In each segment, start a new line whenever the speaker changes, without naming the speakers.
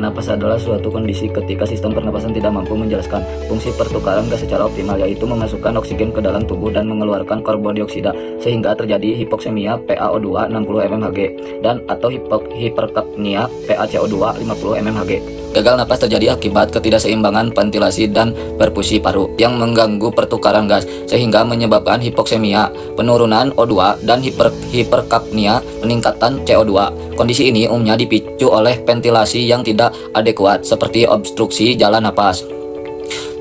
Gagal napas adalah suatu kondisi ketika sistem pernapasan tidak mampu menjelaskan fungsi pertukaran gas secara optimal, yaitu memasukkan oksigen ke dalam tubuh dan mengeluarkan karbon dioksida, sehingga terjadi hipoksemia PaO2 60 mmHg dan atau hiperkapnia PaCO2 50 mmHg. Gagal napas terjadi akibat ketidakseimbangan ventilasi dan perfusi paru yang mengganggu pertukaran gas sehingga menyebabkan hipoksemia, penurunan O2 dan hiperkapnia, peningkatan CO2. Kondisi ini umumnya dipicu oleh ventilasi yang tidak adekuat seperti obstruksi jalan napas.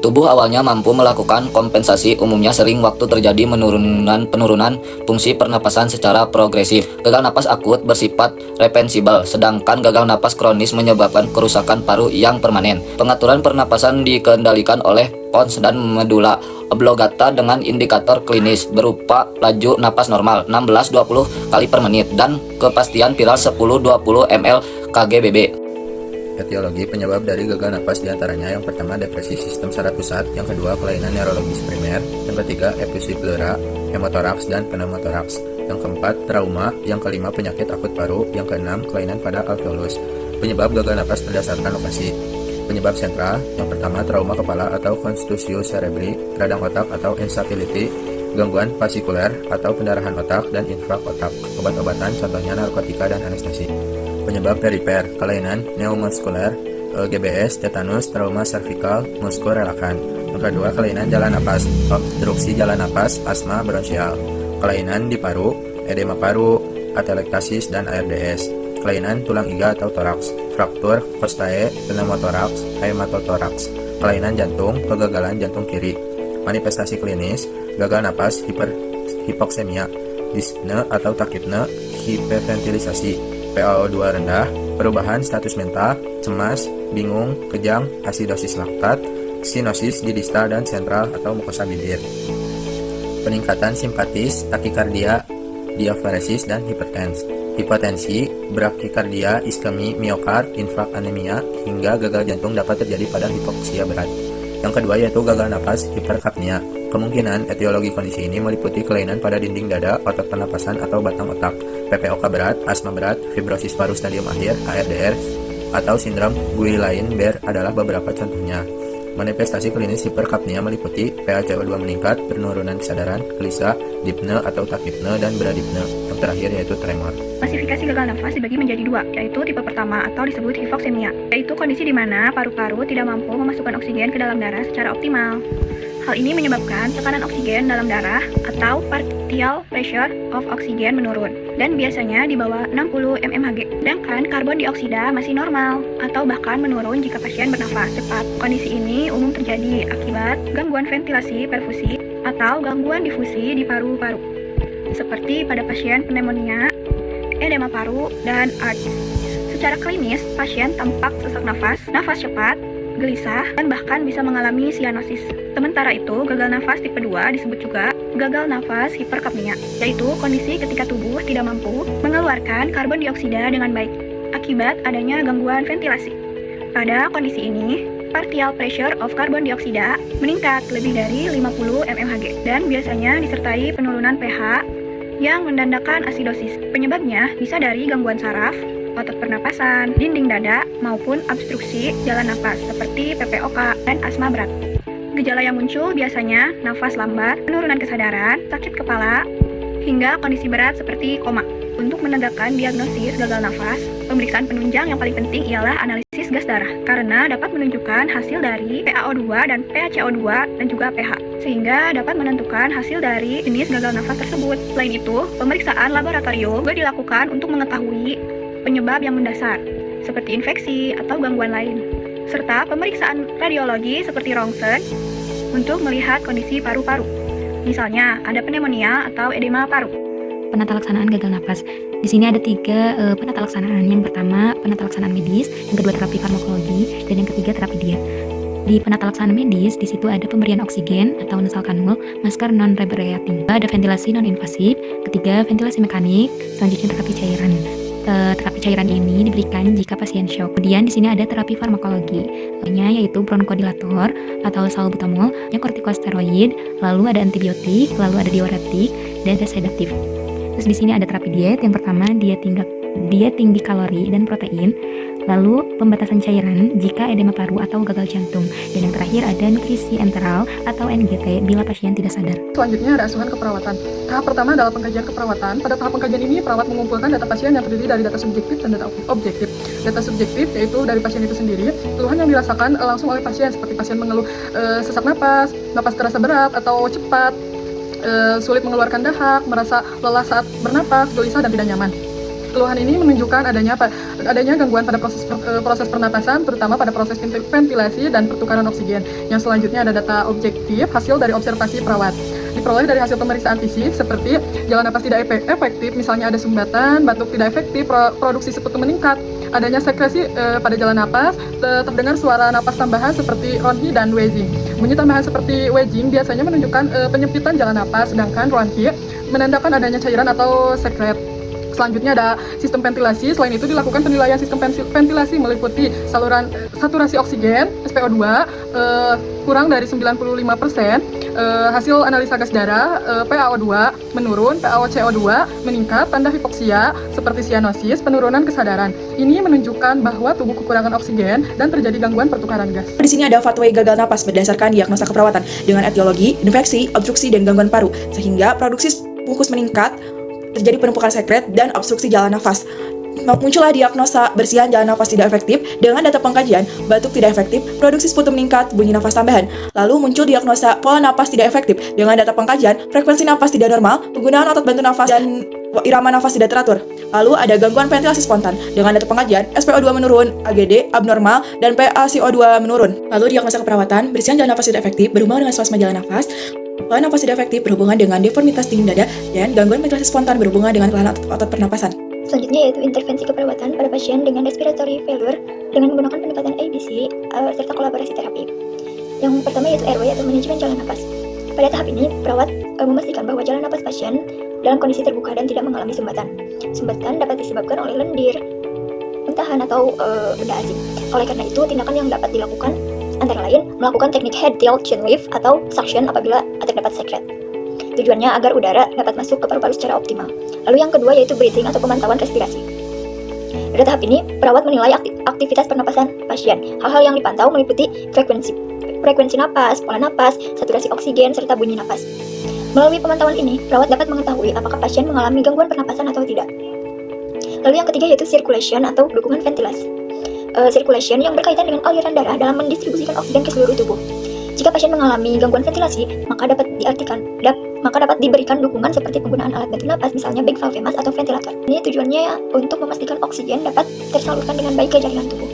Tubuh awalnya mampu melakukan kompensasi, umumnya sering waktu terjadi penurunan fungsi pernapasan secara progresif. Gagal napas akut bersifat reversibel, sedangkan gagal napas kronis menyebabkan kerusakan paru yang permanen. Pengaturan pernapasan dikendalikan oleh pons dan medula oblongata dengan indikator klinis berupa laju napas normal 16-20 kali per menit dan kepastian viral 10-20 ml kgbb.
Etiologi penyebab dari gagal napas diantaranya yang pertama depresi sistem saraf pusat, yang kedua kelainan neurologis primer, yang ketiga efusi pleura, hemotoraks dan pneumotoraks, yang keempat trauma, yang kelima penyakit akut paru, yang keenam kelainan pada alveolus. Penyebab gagal napas berdasarkan lokasi. Penyebab sentral, yang pertama trauma kepala atau contusio cerebri, radang otak atau instability, gangguan vasikuler atau pendarahan otak, dan infrak otak. Obat-obatan contohnya narkotika dan anestesi. Penyebab perifer, kelainan neuromuskuler, GBS, tetanus, trauma servikal, muskurelakan. Yang kedua, kelainan jalan napas, obstruksi jalan napas, asma bronchial. Kelainan di paru, edema paru, atelektasis, dan ARDS. Kelainan tulang iga atau toraks, fraktur costae, pneumotoraks, hematotoraks. Kelainan jantung, kegagalan jantung kiri. Manifestasi klinis, gagal napas, hipoksemia, dyspne atau takipne, hiperventilisasi, PaO2 rendah, perubahan status mental, cemas, bingung, kejang, asidosis laktat, sinosis di distal dan sentral atau mukosa bibir. Peningkatan simpatis, takikardia, diafaresis, dan hipotensi, brakikardia, iskemi, miokard, infrak anemia, hingga gagal jantung dapat terjadi pada hipoksia berat. Yang kedua yaitu gagal napas, hiperkapnia. Kemungkinan etiologi kondisi ini meliputi kelainan pada dinding dada, otot pernapasan atau batang otak, PPOK berat, asma berat, fibrosis paru stadium akhir, ARDR, atau sindrom Guillain-Barré adalah beberapa contohnya. Manifestasi klinis hiperkapnia meliputi PaCO2 meningkat, penurunan kesadaran, gelisah, dipne atau takipne, dan bradipne. Yang terakhir yaitu tremor.
Klasifikasi gagal nafas dibagi menjadi dua, yaitu tipe pertama atau disebut hipoksemia, yaitu kondisi di mana paru-paru tidak mampu memasukkan oksigen ke dalam darah secara optimal. Hal ini menyebabkan tekanan oksigen dalam darah atau partial pressure of oxygen menurun dan biasanya di bawah 60 mmHg. Sedangkan karbon dioksida masih normal atau bahkan menurun jika pasien bernafas cepat. Kondisi ini umum terjadi akibat gangguan ventilasi perfusi atau gangguan difusi di paru-paru, seperti pada pasien pneumonia, edema paru, dan ARDS. Secara klinis, pasien tampak sesak nafas cepat, gelisah, dan bahkan bisa mengalami sianosis. Sementara itu, gagal nafas tipe 2 disebut juga gagal nafas hiperkapnia, yaitu kondisi ketika tubuh tidak mampu mengeluarkan karbon dioksida dengan baik akibat adanya gangguan ventilasi. Pada kondisi ini, partial pressure of carbon dioksida meningkat lebih dari 50 mmHg dan biasanya disertai penurunan pH yang menandakan asidosis. Penyebabnya bisa dari gangguan saraf, otot pernapasan, dinding dada, maupun obstruksi jalan napas seperti PPOK dan asma berat. Gejala yang muncul biasanya nafas lambat, penurunan kesadaran, sakit kepala, hingga kondisi berat seperti koma. Untuk menegakkan diagnosis gagal nafas, pemeriksaan penunjang yang paling penting ialah analisis gas darah, karena dapat menunjukkan hasil dari PaO2 dan PaCO2 dan juga pH, sehingga dapat menentukan hasil dari jenis gagal nafas tersebut. Selain itu, pemeriksaan laboratorium juga dilakukan untuk mengetahui penyebab yang mendasar, seperti infeksi atau gangguan lain, serta pemeriksaan radiologi seperti rongsen untuk melihat kondisi paru-paru. Misalnya, ada pneumonia atau edema paru.
Penata laksanaan gagal napas. Di sini ada 3 penata laksanaan. Yang pertama, penata laksanaan medis, yang kedua terapi farmakologi, dan yang ketiga terapi diet. Di penata laksanaan medis, di situ ada pemberian oksigen atau nasal kanul, masker non-rebreating, ada ventilasi non-invasif, ketiga ventilasi mekanik, selanjutnya terapi cairan. Terapi cairan ini diberikan jika pasien shock. Kemudian di sini ada terapi farmakologi, yaitu bronkodilator atau salbutamol, yang kortikosteroid, lalu ada antibiotik, lalu ada diuretik, dan ada sedatif. Terus di sini ada terapi diet. Yang pertama, diet tinggi kalori dan protein. Lalu pembatasan cairan jika edema paru atau gagal jantung. Dan yang terakhir ada nutrisi enteral atau NGT bila pasien tidak sadar.
Selanjutnya ada asuhan keperawatan. Tahap pertama adalah pengkajian keperawatan. Pada tahap pengkajian ini, perawat mengumpulkan data pasien yang terdiri dari data subjektif dan data objektif. Data subjektif yaitu dari pasien itu sendiri, keluhan yang dirasakan langsung oleh pasien, seperti pasien mengeluh sesak napas, napas terasa berat atau cepat, sulit mengeluarkan dahak, merasa lelah saat bernapas, gelisah dan tidak nyaman. Keluhan ini menunjukkan adanya gangguan pada proses pernapasan, terutama pada proses ventilasi dan pertukaran oksigen. Yang selanjutnya ada data objektif hasil dari observasi perawat. Diperoleh dari hasil pemeriksaan fisik seperti jalan napas tidak efektif, misalnya ada sumbatan, batuk tidak efektif, produksi sekutu meningkat, adanya sekresi pada jalan napas, terdengar suara napas tambahan seperti ronhi dan wheezing. Bunyi tambahan seperti wheezing biasanya menunjukkan penyempitan jalan napas, sedangkan ronhi menandakan adanya cairan atau sekret. Selanjutnya ada sistem ventilasi. Selain itu dilakukan penilaian sistem ventilasi meliputi saluran saturasi oksigen SpO2 kurang dari 95%, hasil analisa gas darah, PaO2 menurun, PaCO2 meningkat, tanda hipoksia seperti sianosis, penurunan kesadaran. Ini menunjukkan bahwa tubuh kekurangan oksigen dan terjadi gangguan pertukaran gas.
Di sini ada fatwa gagal napas berdasarkan diagnosa keperawatan dengan etiologi, infeksi, obstruksi, dan gangguan paru, sehingga produksi mukus meningkat, terjadi penumpukan sekret dan obstruksi jalan nafas. Muncullah diagnosa bersihan jalan nafas tidak efektif dengan data pengkajian, batuk tidak efektif, produksi sputum meningkat, bunyi nafas tambahan. Lalu muncul diagnosa pola nafas tidak efektif dengan data pengkajian, frekuensi nafas tidak normal, penggunaan otot bantu nafas dan irama nafas tidak teratur. Lalu ada gangguan ventilasi spontan dengan data pengkajian, SpO2 menurun, AGD abnormal, dan PaCO2 menurun. Lalu diagnosa keperawatan, bersihan jalan nafas tidak efektif berhubungan dengan spasma jalan nafas, kelainan nafas tidak efektif berhubungan dengan deformitas dinding dada, dan gangguan ventilasi spontan berhubungan dengan kelainan otot pernapasan.
Selanjutnya yaitu intervensi keperawatan pada pasien dengan respiratory failure dengan menggunakan pendekatan ABC serta kolaborasi terapi. Yang pertama yaitu airway atau manajemen jalan napas. Pada tahap ini, perawat memastikan bahwa jalan napas pasien dalam kondisi terbuka dan tidak mengalami sumbatan. Sumbatan dapat disebabkan oleh lendir, muntahan atau benda asing. Oleh karena itu, tindakan yang dapat dilakukan antara lain melakukan teknik head tilt chin lift atau suction apabila terdapat sekret. Tujuannya agar udara dapat masuk ke paru-paru secara optimal. Lalu yang kedua yaitu breathing atau pemantauan respirasi. Pada tahap ini, perawat menilai aktivitas pernapasan pasien. Hal-hal yang dipantau meliputi frekuensi napas, pola napas, saturasi oksigen, serta bunyi napas. Melalui pemantauan ini, perawat dapat mengetahui apakah pasien mengalami gangguan pernapasan atau tidak. Lalu yang ketiga yaitu circulation atau dukungan ventilasi. Circulation yang berkaitan dengan aliran darah dalam mendistribusikan oksigen ke seluruh tubuh. Jika pasien mengalami gangguan ventilasi, maka dapat diberikan dukungan seperti penggunaan alat bantu napas, misalnya bag valve mask atau ventilator. Ini tujuannya untuk memastikan oksigen dapat tersalurkan dengan baik ke jaringan tubuh.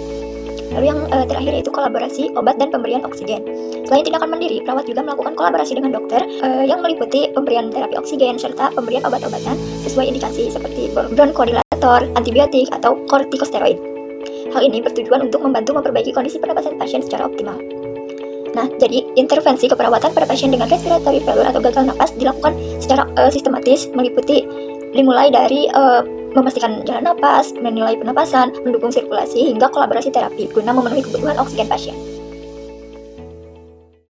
Lalu yang terakhir yaitu kolaborasi obat dan pemberian oksigen. Selain tindakan mandiri, perawat juga melakukan kolaborasi dengan dokter yang meliputi pemberian terapi oksigen serta pemberian obat-obatan sesuai indikasi seperti bronchodilator, antibiotik, atau kortikosteroid. Hal ini bertujuan untuk membantu memperbaiki kondisi pernapasan pasien secara optimal. Nah, jadi intervensi keperawatan pada pasien dengan respiratory failure atau gagal napas dilakukan secara sistematis, meliputi dimulai dari memastikan jalan napas, menilai pernapasan, mendukung sirkulasi, hingga kolaborasi terapi guna memenuhi kebutuhan oksigen pasien.